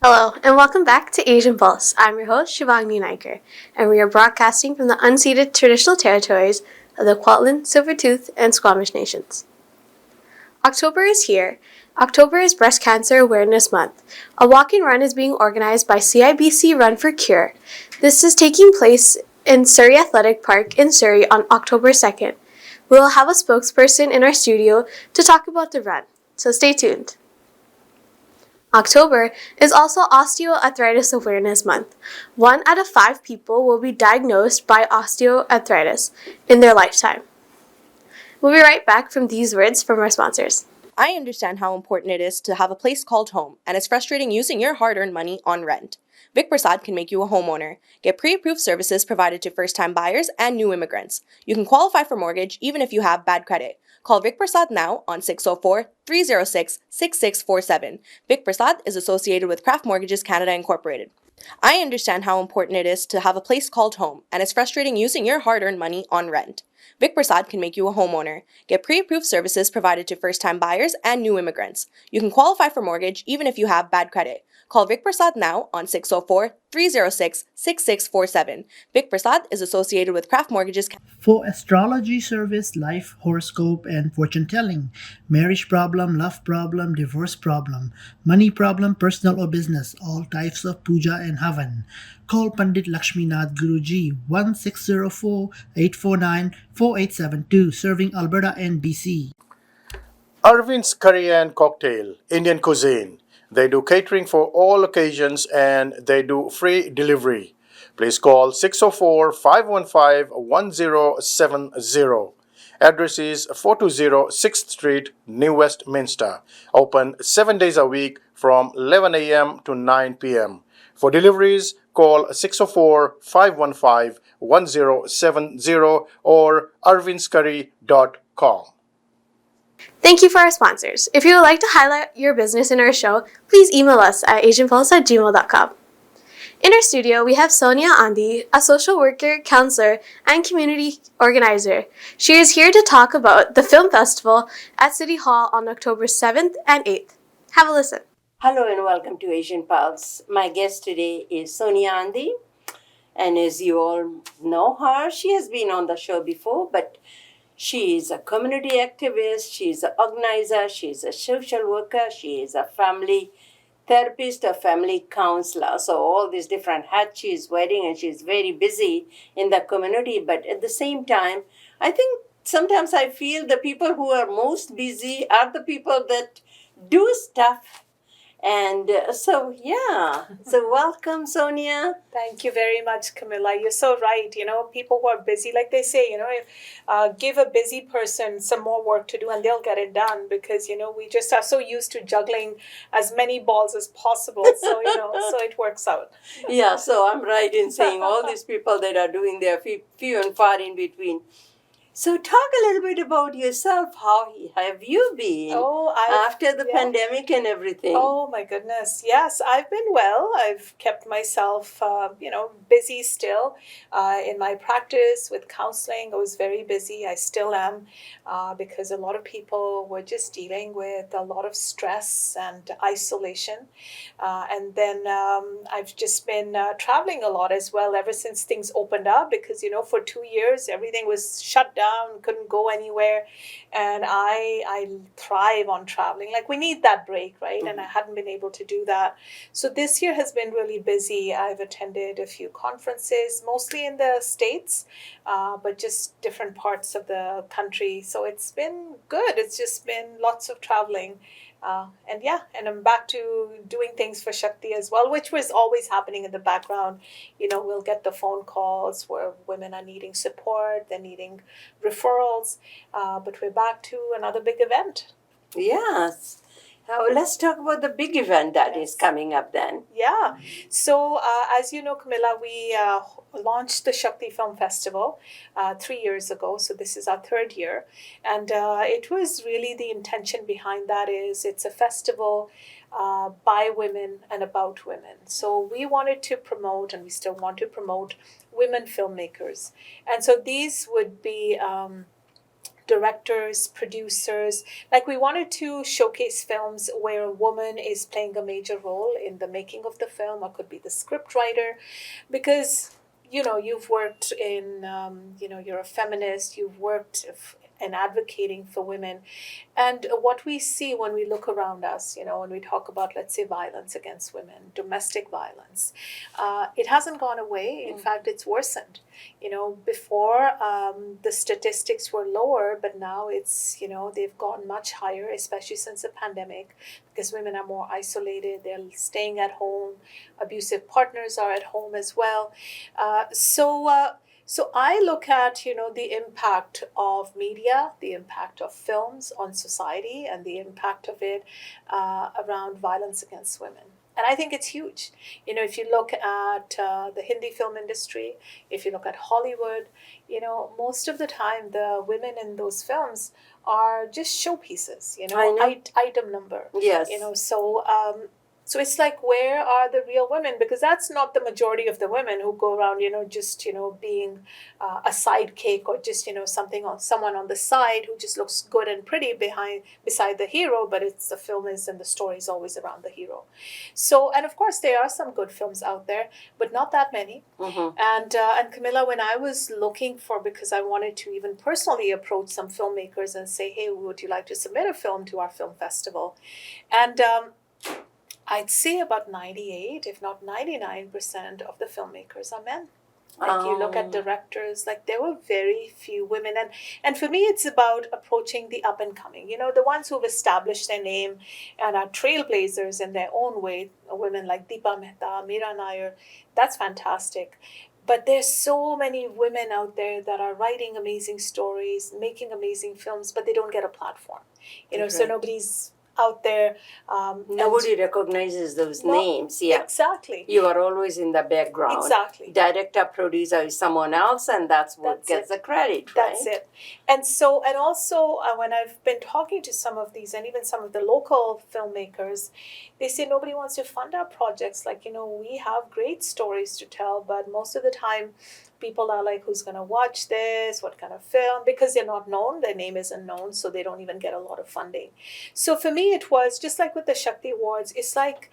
Hello, and welcome back to Asian Pulse. I'm your host, Shivangni Naiker, and we are broadcasting from the unceded traditional territories of the Kwantlen, Silvertooth, and Squamish Nations. October is here. October is Breast Cancer Awareness Month. A walk-in run is being organized by CIBC Run for Cure. This is taking place in Surrey Athletic Park in Surrey on October 2nd. We will have a spokesperson in our studio to talk about the run, so stay tuned. October is also Osteoarthritis Awareness Month. 1 out of 5 people will be diagnosed by osteoarthritis in their lifetime. We'll be right back from these words from our sponsors. I understand how important it is to have a place called home, and it's frustrating using your hard-earned money on rent. Vic Prasad can make you a homeowner. Get pre-approved services provided to first-time buyers and new immigrants. You can qualify for mortgage even if you have bad credit. Call Vic Prasad now on 604-306-6647. Vic Prasad is associated with Craft Mortgages Canada Incorporated. I understand how important it is to have a place called home, and it's frustrating using your hard-earned money on rent. Vic Prasad can make you a homeowner. Get pre-approved services provided to first-time buyers and new immigrants. You can qualify for mortgage even if you have bad credit. Call Vic Prasad now on 604-306-6647. Vic Prasad is associated with Craft Mortgages. For astrology service, life horoscope, and fortune telling, marriage problem, love problem, divorce problem, money problem, personal or business, all types of puja and havan. Call Pandit Lakshminath Guruji 1604-849-4872, serving Alberta and BC. Arvind's Curry and Cocktail, Indian cuisine. They do catering for all occasions and they do free delivery. Please call 604-515-1070. Address is 420 6th Street, New Westminster. Open 7 days a week from 11 a.m. to 9 p.m. For deliveries, call 604-515-1070 or arvindscurry.com. Thank you for our sponsors. If you would like to highlight your business in our show, please email us at asianpulse@gmail.com. In our studio, we have Sonia Andi, a social worker, counselor, and community organizer. She is here to talk about the film festival at City Hall on October 7th and 8th. Have a listen. Hello and welcome to Asian Pulse. My guest today is Sonia Andi, and as you all know her, she has been on the show before, but she is a community activist, she is an organizer, she is a social worker, she is a family therapist, a family counselor. So all these different hats she is wearing, and she is very busy in the community. But at the same time, I think sometimes I feel the people who are most busy are the people that do stuff. And so welcome, Sonia. Thank you very much, Camilla. You're so right. People who are busy, like they say, give a busy person some more work to do and they'll get it done because, we just are so used to juggling as many balls as possible. So, so it works out. Yeah, so I'm right in saying all these people that are doing their few and far in between. So talk a little bit about yourself. How have you been after the pandemic and everything? Oh, my goodness. Yes, I've been well. I've kept myself, busy still in my practice with counseling. I was very busy. I still am because a lot of people were just dealing with a lot of stress and isolation. And then I've just been traveling a lot as well ever since things opened up because, for 2 years, everything was shut down, couldn't go anywhere. And I thrive on traveling. Like we need that break, right? Mm-hmm. And I hadn't been able to do that. So this year has been really busy. I've attended a few conferences, mostly in the States, but just different parts of the country. So it's been good. It's just been lots of traveling. And I'm back to doing things for Shakti as well, which was always happening in the background. We'll get the phone calls where women are needing support, they're needing referrals, but we're back to another big event. Yes. Let's talk about the big event that is coming up then. Yeah. So as you know, Camilla, we launched the Shakti Film Festival 3 years ago. So this is our third year. And it was really the intention behind that is it's a festival by women and about women. So we wanted to promote, and we still want to promote, women filmmakers. And so these would be directors, producers. Like, we wanted to showcase films where a woman is playing a major role in the making of the film, or could be the script writer, because you've worked in, you're a feminist, you've worked in advocating for women. And what we see when we look around us, when we talk about, let's say, violence against women, domestic violence, it hasn't gone away. In fact, it's worsened. Before, the statistics were lower, but now they've gone much higher, especially since the pandemic, because women are more isolated. They're staying at home. Abusive partners are at home as well. So I look at, the impact of media, the impact of films on society, and the impact of it around violence against women. And I think it's huge. If you look at the Hindi film industry, if you look at Hollywood, most of the time the women in those films are just showpieces, item number. Yes. So it's like, where are the real women? Because that's not the majority of the women who go around, just, being a sidekick, or just, someone on the side who just looks good and pretty beside the hero, but the film is, and the story is always around the hero. So, and of course there are some good films out there, but not that many. Mm-hmm. And Camilla, when I was looking for, because I wanted to even personally approach some filmmakers and say, hey, would you like to submit a film to our film festival? And I'd say about 98, if not 99% of the filmmakers are men. Like, you look at directors, like, there were very few women. And for me, it's about approaching the up and coming, the ones who've established their name and are trailblazers in their own way. Women like Deepa Mehta, Meera Nair, that's fantastic. But there's so many women out there that are writing amazing stories, making amazing films, but they don't get a platform. So nobody's out there. Nobody recognizes those names. Yeah, exactly. You are always in the background. Exactly. Director, producer is someone else, and that's gets the credit. That's it. And also when I've been talking to some of these, and even some of the local filmmakers, they say nobody wants to fund our projects. Like, we have great stories to tell, but most of the time people are like, who's going to watch this? What kind of film? Because they're not known, their name isn't known, so they don't even get a lot of funding. So for me, it was just like with the Shakti Awards, it's like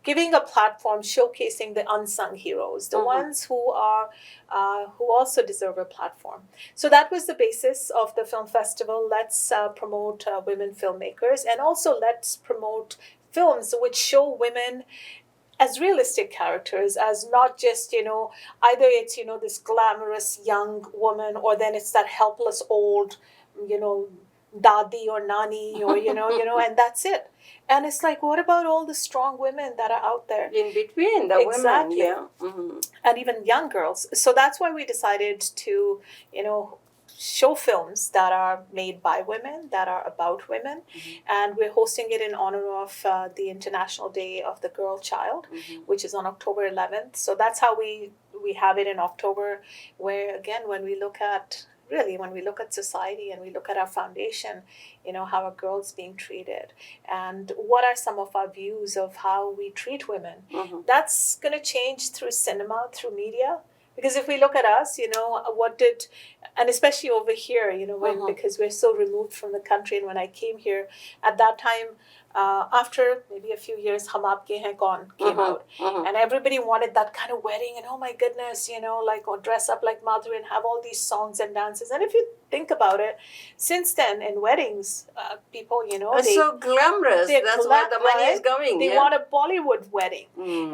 giving a platform, showcasing the unsung heroes, the ones who also deserve a platform. So that was the basis of the film festival. Let's promote women filmmakers, and also let's promote films which show women as realistic characters, as not just, either it's, this glamorous young woman, or then it's that helpless old, dadi or nani, or, and that's it. And it's like, what about all the strong women that are out there? In between the women, yeah. Mm-hmm. And even young girls. So that's why we decided to, show films that are made by women, that are about women. And we're hosting it in honor of the International Day of the Girl Child, which is on October 11th. So that's how we have it in October, where, again, when we look at society, and we look at our foundation, how are girls being treated, and what are some of our views of how we treat women. That's going to change through cinema, through media. Because if we look at us, and especially over here, because we're so removed from the country. And when I came here at that time, after maybe a few years, Hum Aapke Hain Kaun came out. And everybody wanted that kind of wedding. And oh my goodness, or dress up like Madhuri and have all these songs and dances. And if you think about it, since then in weddings, people, it's so glamorous. That's where the money is going. They want a Bollywood wedding.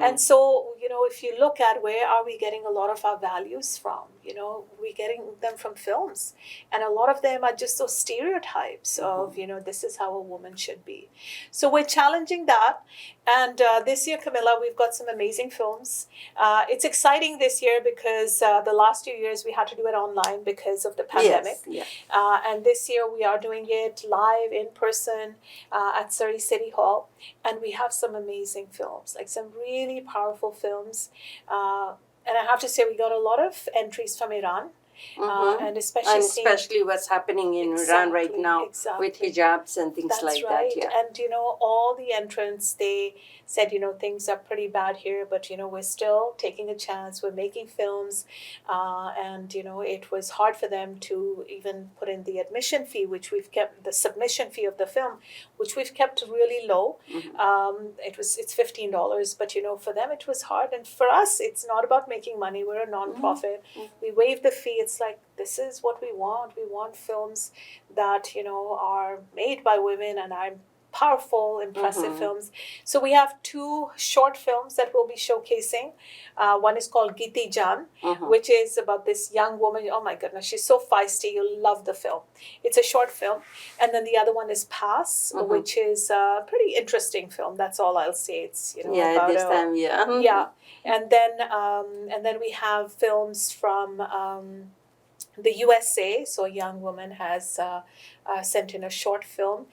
And so, if you look at where are we getting a lot of our values from, we're getting them from films. And a lot of them are just those stereotypes of, this is how a woman should be. So we're challenging that. And this year, Camilla, we've got some amazing films. It's exciting this year because the last 2 years we had to do it online because of the pandemic. Yes, yeah. And this year we are doing it live in person at Surrey City Hall. And we have some amazing films, like some really powerful films. And I have to say, we got a lot of entries from Iran. And especially what's happening in Iran right now with hijabs and things that's like right. that. Yeah. And all the entrants, they said things are pretty bad here, but we're still taking a chance. We're making films, and it was hard for them to even put in the admission fee, which we've kept, the submission fee of the film, which we've kept really low. It's $15, but for them it was hard, and for us it's not about making money. We're a non-profit. We waive the fee. It's like, this is what we want. We want films that are made by women and are powerful, impressive films. So we have 2 short films that we'll be showcasing. One is called Giti Jan, which is about this young woman. Oh my goodness, she's so feisty. You'll love the film. It's a short film. And then the other one is Pass, which is a pretty interesting film. That's all I'll say. It's about this time, yeah. And then we have films from the USA. So a young woman has sent in a short film.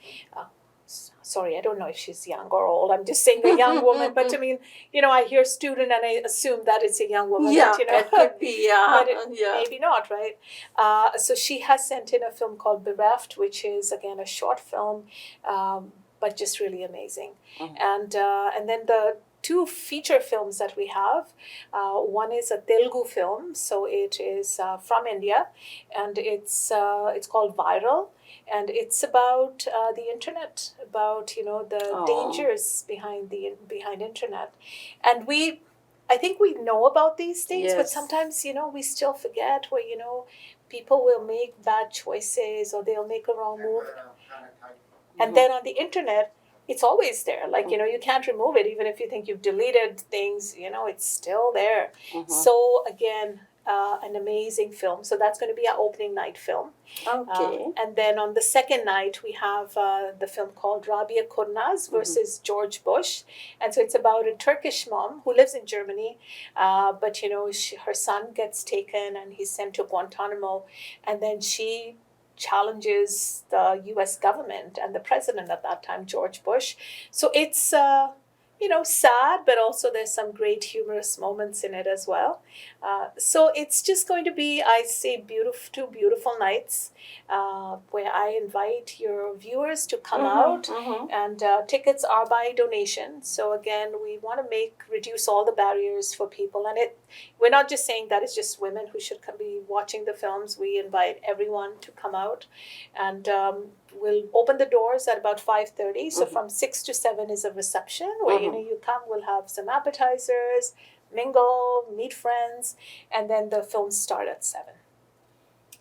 Sorry, I don't know if she's young or old. I'm just saying a young woman. But I mean, I hear student and I assume that it's a young woman. Yeah, that, it could be, but maybe not, right? So she has sent in a film called Bereft, which is, again, a short film, but just really amazing. And then the 2 feature films that we have. One is a Telugu film, so it is from India, and it's called Viral, and it's about the internet, about the dangers behind internet, and I think we know about these things, but sometimes we still forget where people will make bad choices or they'll make a wrong move, and then on the internet, it's always there. Like, you can't remove it. Even if you think you've deleted things, it's still there. So, again, an amazing film. So that's going to be our opening night film. Okay. And then on the second night, we have the film called Rabia Kurnaz versus George Bush. And so it's about a Turkish mom who lives in Germany, but, her son gets taken and he's sent to Guantanamo. And then she challenges the U.S. government and the president at that time, George Bush. So it's, sad, but also there's some great humorous moments in it as well. So it's just going to be, I say, 2 beautiful nights where I invite your viewers to come out, and tickets are by donation. So again, we want to reduce all the barriers for people, and we're not just saying that it's just women who should be watching the films. We invite everyone to come out, and we'll open the doors at about 5:30. So from 6 to 7 is a reception where you come. We'll have some appetizers, mingle, meet friends, and then the films start at 7.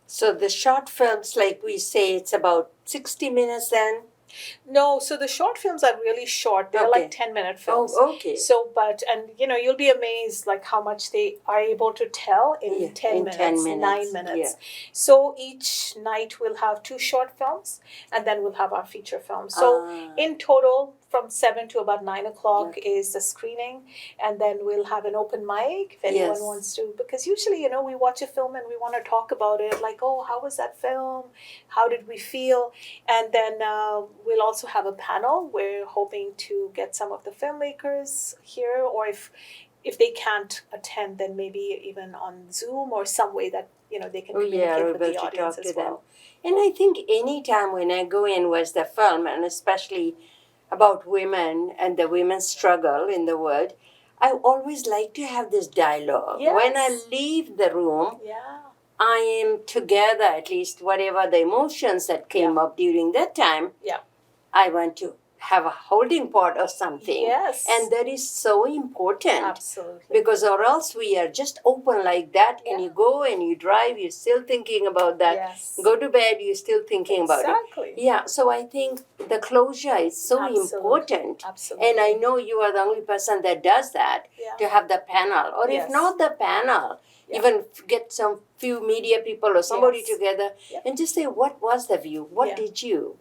So the short films, like we say, it's about 60 minutes then? No, so the short films are really short. They're like 10-minute films. Oh, okay. So, you'll be amazed like how much they are able to tell in 10 minutes, 9 minutes. Yeah. So each night we'll have 2 short films, and then we'll have our feature film. So in total, from 7 to about 9 o'clock is the screening, and then we'll have an open mic if anyone wants to, because usually, we watch a film and we want to talk about it, like, oh, how was that film? How did we feel? And then we'll also have a panel. We're hoping to get some of the filmmakers here, or if they can't attend, then maybe even on Zoom or some way that, they can communicate with the audience as well. And I think any time when I go and watch the film, and especially about women and the women's struggle in the world, I always like to have this dialogue. Yes. When I leave the room, I am together, at least whatever the emotions that came up during that time, I want to have a holding pot or something. Yes. And that is so important. Absolutely. Because or else we are just open like that, and you go and you drive, you're still thinking about that. Yes. Go to bed, you're still thinking about it. Exactly. Yeah, so I think the closure is so important. Absolutely. And I know you are the only person that does that, to have the panel. Or if not the panel, even get some few media people or somebody together and just say, what was the view? What did you?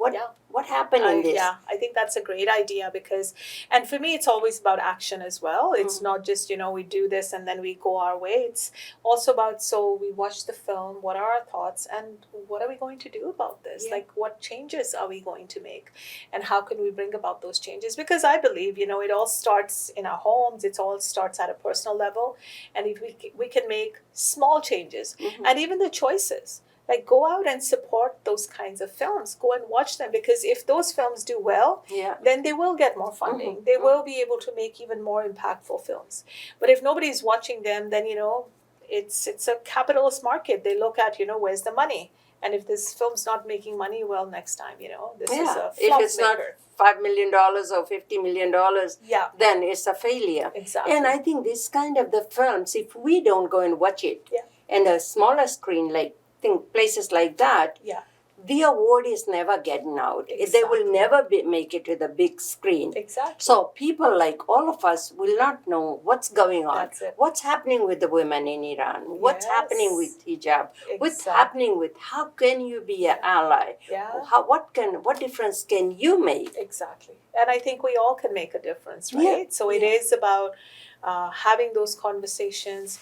What happened in this? Yeah, I think that's a great idea because, and for me, it's always about action as well. It's not just, we do this and then we go our way. It's also about, so we watch the film, what are our thoughts and what are we going to do about this? Yeah. Like, what changes are we going to make? And how can we bring about those changes? Because I believe, it all starts in our homes. It all starts at a personal level. And if we can make small changes, and even the choices. Like, go out and support those kinds of films. Go and watch them, because if those films do well, Yeah. then they will get more funding. They will be able to make even more impactful films. But if nobody's watching them, then it's a capitalist market. They look at where's the money, and if this film's not making money, well, next time this is a If flop it's not maker. $5 million or $50 million, Yeah, then it's a failure. exactly. And I think this kind of the films, if we don't go and watch it, Yeah. and a smaller screen, like places like that, Yeah. the award is never getting out. They Exactly. will never make it to the big screen. Exactly. So people like all of us will not know what's going on. That's it. What's happening with the women in Iran? What's happening with hijab? What's happening with how can you be an ally? Yeah. What difference can you make? Exactly. And I think we all can make a difference, right? Yeah. So it is about having those conversations,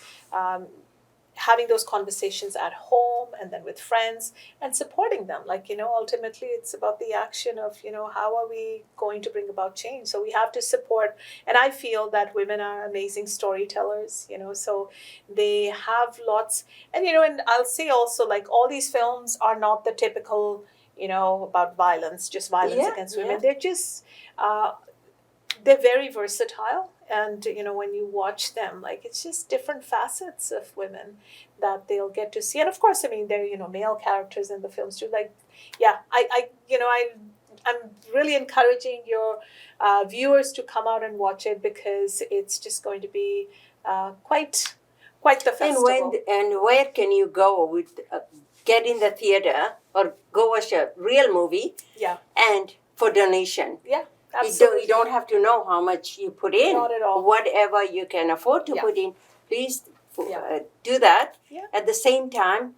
at home and then with friends, and supporting them. Like, ultimately it's about the action of, how are we going to bring about change? So we have to support. And I feel that women are amazing storytellers, so they have lots. And, and I'll say also, like, all these films are not the typical, about violence, just violence against women. Yeah. They're just, they're very versatile. And, when you watch them, like, it's just different facets of women that they'll get to see. And of course, I mean, there are, male characters in the films too. Like, yeah, I'm really encouraging your viewers to come out and watch it, because it's just going to be quite the festival. And where can you go with get in the theater or go watch a real movie? Yeah. And for donation. Yeah. Absolutely. You don't have to know how much you put in. Not at all. Whatever you can afford to put in, please do that. Yeah. At the same time,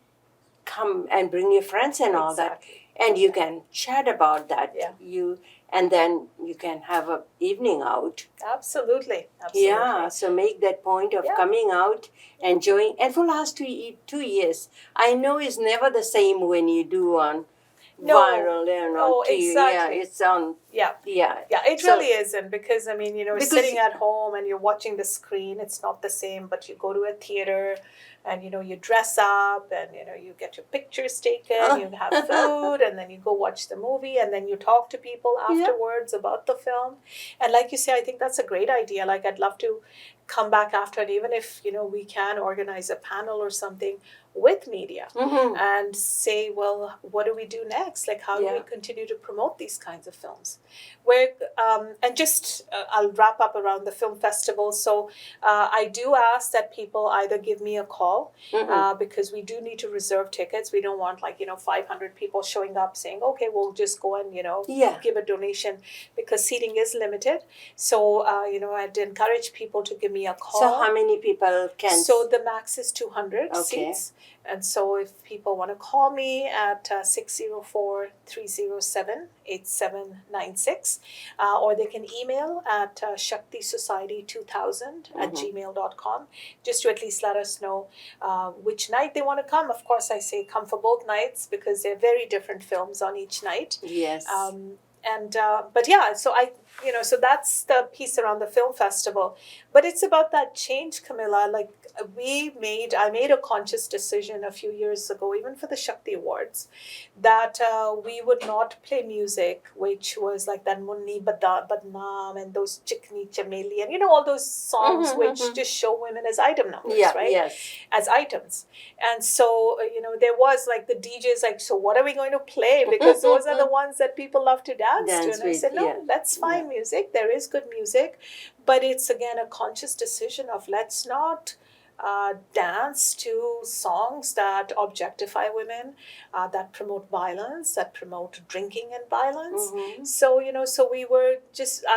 come and bring your friends and all that. And you can chat about that. Yeah. And then you can have an evening out. Absolutely. Yeah, so make that point of coming out, enjoying. And for last 2 years, I know it's never the same when you do on viral and on TV. Exactly. Yeah, it's on. Yeah. Yeah. Yeah, it really isn't, because, I mean, sitting at home and you're watching the screen, it's not the same, but you go to a theater and, you dress up and, you get your pictures taken, you have food, and then you go watch the movie, and then you talk to people afterwards about the film. And like you say, I think that's a great idea. Like, I'd love to come back after, and even if, we can organize a panel or something with media and say, well, what do we do next? Like, how do we continue to promote these kinds of films? Where and just I'll wrap up around the film festival. So I do ask that people either give me a call, because we do need to reserve tickets. We don't want 500 people showing up saying, okay, we'll just go and give a donation, because seating is limited. So I'd encourage people to give me a call. So how many people can? So the max is 200 seats. And so if people want to call me at 604-307-8796, or they can email at shaktisociety2000 at gmail.com, just to at least let us know which night they want to come. Of course, I say come for both nights, because they're very different films on each night. Yes. But yeah, so so that's the piece around the film festival. But it's about that change, Camilla. Like, I made a conscious decision a few years ago, even for the Shakti Awards, that we would not play music which was like that Munni Badnaam and those Chikni Chameli and all those songs which just show women as item numbers, right? Yes. As items. And so, there was like the DJs like, so what are we going to play? Because those are the ones that people love to dance to. And I said, no, let's find music. There is good music. But it's, again, a conscious decision of let's not dance to songs that objectify women, that promote violence, that promote drinking and violence. So, I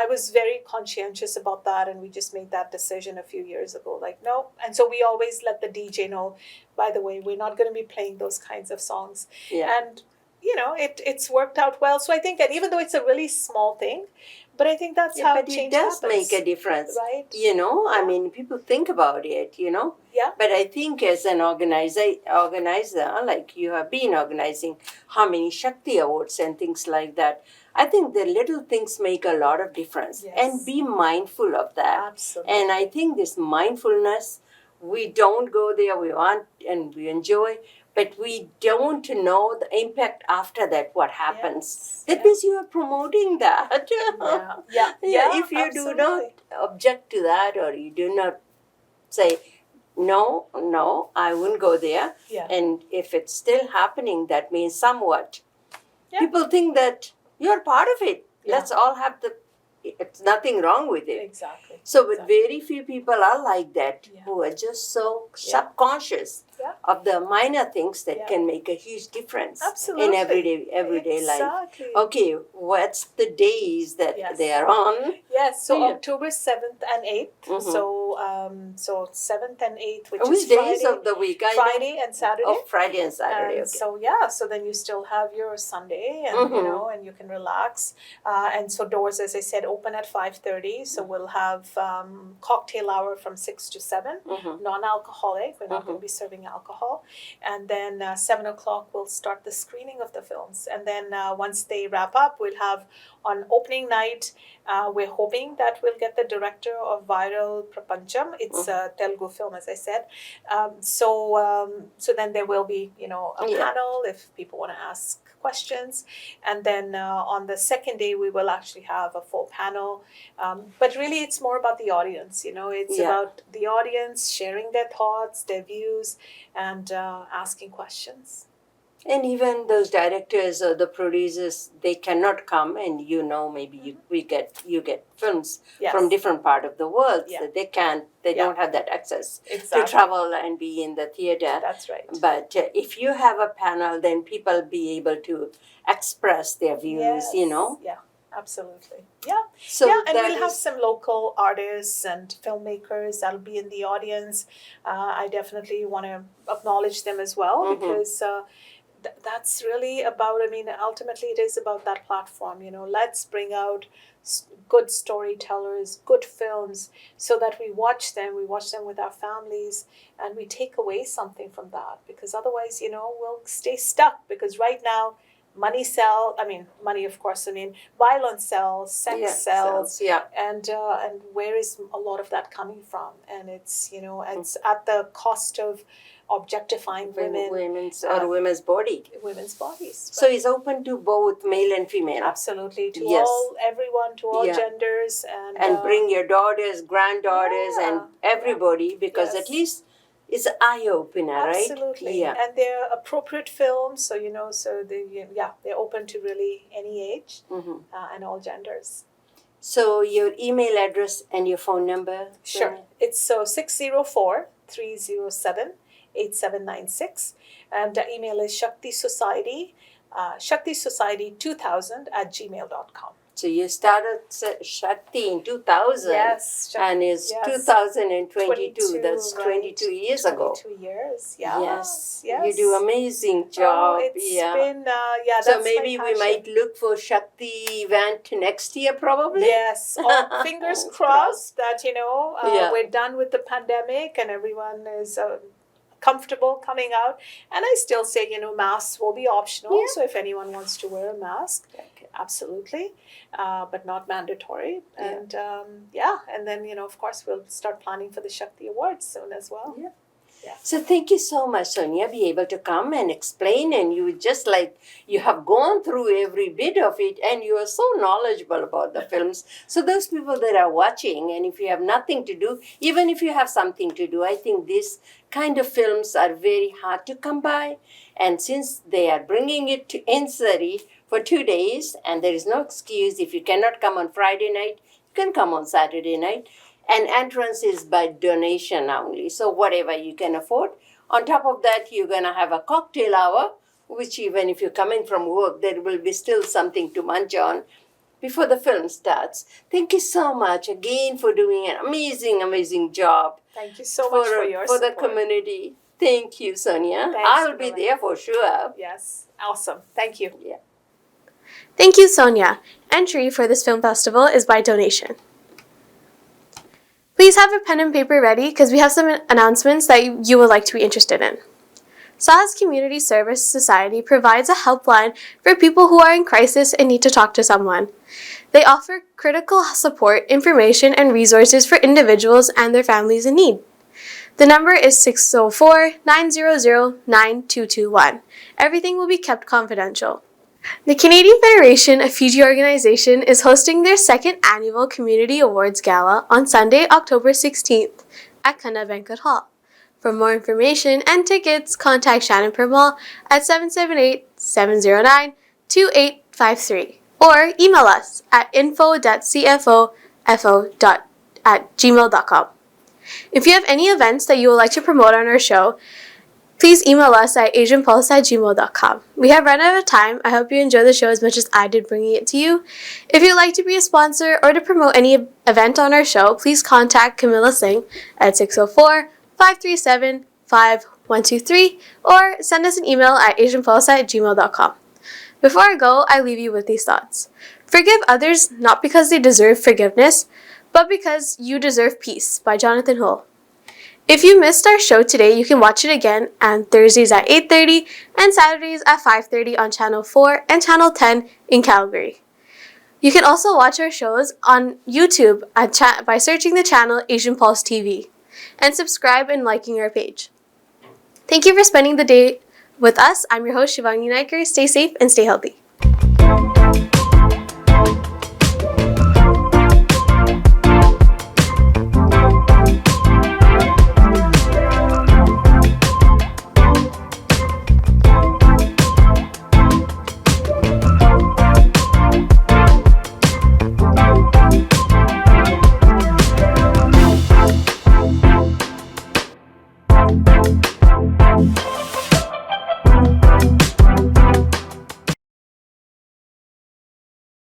was very conscientious about that, and we just made that decision a few years ago, like, no. And so we always let the DJ know, by the way, we're not going to be playing those kinds of songs. And, it's worked out well. So I think, and even though it's a really small thing, but I think that's how change happens. But it does make a difference. Right. I mean, people think about it, Yeah. But I think as an organizer, like you have been organizing how many Shakti Awards and things like that, I think the little things make a lot of difference. Yes. And be mindful of that. Absolutely. And I think this mindfulness we don't go there, we want and we enjoy, but we don't know the impact after that, what happens. That means you are promoting that. If you do not object to that, or you do not say, no, I wouldn't go there. Yeah. And if it's still happening, that means somewhat. Yeah. People think that you're part of it. Yeah. Let's all have it's nothing wrong with it. Exactly. So, but very few people are like that, Yeah. who are just so subconscious Yeah. of the minor things that Yeah. can make a huge difference Absolutely. in everyday life. Exactly. Okay, what's the days that Yes. they are on? Yes, so Yeah. October 7th and 8th. Mhm. So 7th and 8th, which Which is days Friday, of the week? I know. Friday and Saturday. Oh, Friday and Saturday. And Okay. so then you still have your Sunday, and Mhm. and you can relax. And so doors, as I said, open at 5:30. So we'll have cocktail hour from 6 to 7, Mhm. non-alcoholic. We're not going to be serving alcohol. And then 7 o'clock we'll start the screening of the films. And then once they wrap up, we'll have on opening night. We're hoping that we'll get the director of Viral Prapancham. It's a Telugu film, as I said. So then there will be, a panel if people want to ask questions. And then on the second day, we will actually have a full panel. But really, it's more about the audience. It's about the audience sharing their thoughts, their views, and asking questions. And even those directors or the producers, they cannot come, and maybe you get films Yes. from different part of the world. Yeah. So they don't have that access Exactly. to travel and be in the theater. That's right. But if you have a panel, then people be able to express their views. Yeah, absolutely. Yeah. So And that we'll have is- some local artists and filmmakers that'll be in the audience. I definitely want to acknowledge them as well, Mhm. because that's really about, ultimately it is about that platform. Let's bring out good storytellers, good films, so that we watch them with our families, and we take away something from that, because otherwise, we'll stay stuck, because right now, money, of course, violence sells, sex sells, Yeah. and where is a lot of that coming from? And it's it's at the cost of objectifying Women's women's body. women's bodies. So it's open to both male and female. Absolutely, to Yes. everyone, to all Yeah. genders, And bring your daughters, granddaughters, and everybody, because Yes. at least it's an eye opener, right? absolutely, Yeah. and they're appropriate films. So so they're open to really any age Mhm. and all genders. So your email address and your phone number? Sure. It's 604-307-8796. And the email is Shakti Society, ShaktiSociety2000@gmail.com. So you started Shakti in 2000. Yes. And it's yes. 2022. That's right. 22 years ago. 22 years, yeah. Yes. Yes. You do amazing job. Oh, it's been, that's So my maybe we passion. might look for Shakti event next year, probably. Yes, fingers crossed that we're done with the pandemic and everyone is comfortable coming out. And I still say masks will be optional. Yeah. So if anyone wants to wear a mask, absolutely, but not mandatory. And and then of course we'll start planning for the Shakti Awards soon as well. Yeah. So thank you so much, Sonia, be able to come and explain, and you just you have gone through every bit of it, and you are so knowledgeable about the films. So those people that are watching, and if you have nothing to do, even if you have something to do, I think these kind of films are very hard to come by. And since they are bringing it to Insari for 2 days, and there is no excuse, if you cannot come on Friday night, you can come on Saturday night. And entrance is by donation only. So whatever you can afford. On top of that, you're going to have a cocktail hour, which even if you're coming from work, there will be still something to munch on before the film starts. Thank you so much again for doing an amazing, amazing job. Thank you so much for your for support. the community. Thank you, Sonia. Thanks, I'll be Lorraine. there for sure. Yes, awesome. Thank you. Yeah. Thank you, Sonia. Entry for this film festival is by donation. Please have your pen and paper ready because we have some announcements that you would like to be interested in. Sahas Community Service Society provides a helpline for people who are in crisis and need to talk to someone. They offer critical support, information, and resources for individuals and their families in need. The number is 604-900-9221. Everything will be kept confidential. The Canadian Federation of Fiji Organization is hosting their second annual Community Awards Gala on Sunday, October 16th at Kanna Banquet Hall. For more information and tickets, contact Shannon Permal at 778-709-2853 or email us at info.cfofo@gmail.com. If you have any events that you would like to promote on our show, please email us at asianpulse@gmail.com. We have run out of time. I hope you enjoy the show as much as I did bringing it to you. If you'd like to be a sponsor or to promote any event on our show, please contact Camilla Singh at 604-537-5123 or send us an email at asianpulse@gmail.com. Before I go, I leave you with these thoughts. Forgive others not because they deserve forgiveness, but because you deserve peace, by Jonathan Hull. If you missed our show today, you can watch it again on Thursdays at 8:30 and Saturdays at 5:30 on Channel 4 and Channel 10 in Calgary. You can also watch our shows on YouTube by searching the channel Asian Pulse TV and subscribe and liking our page. Thank you for spending the day with us. I'm your host, Shivani Naikar. Stay safe and stay healthy.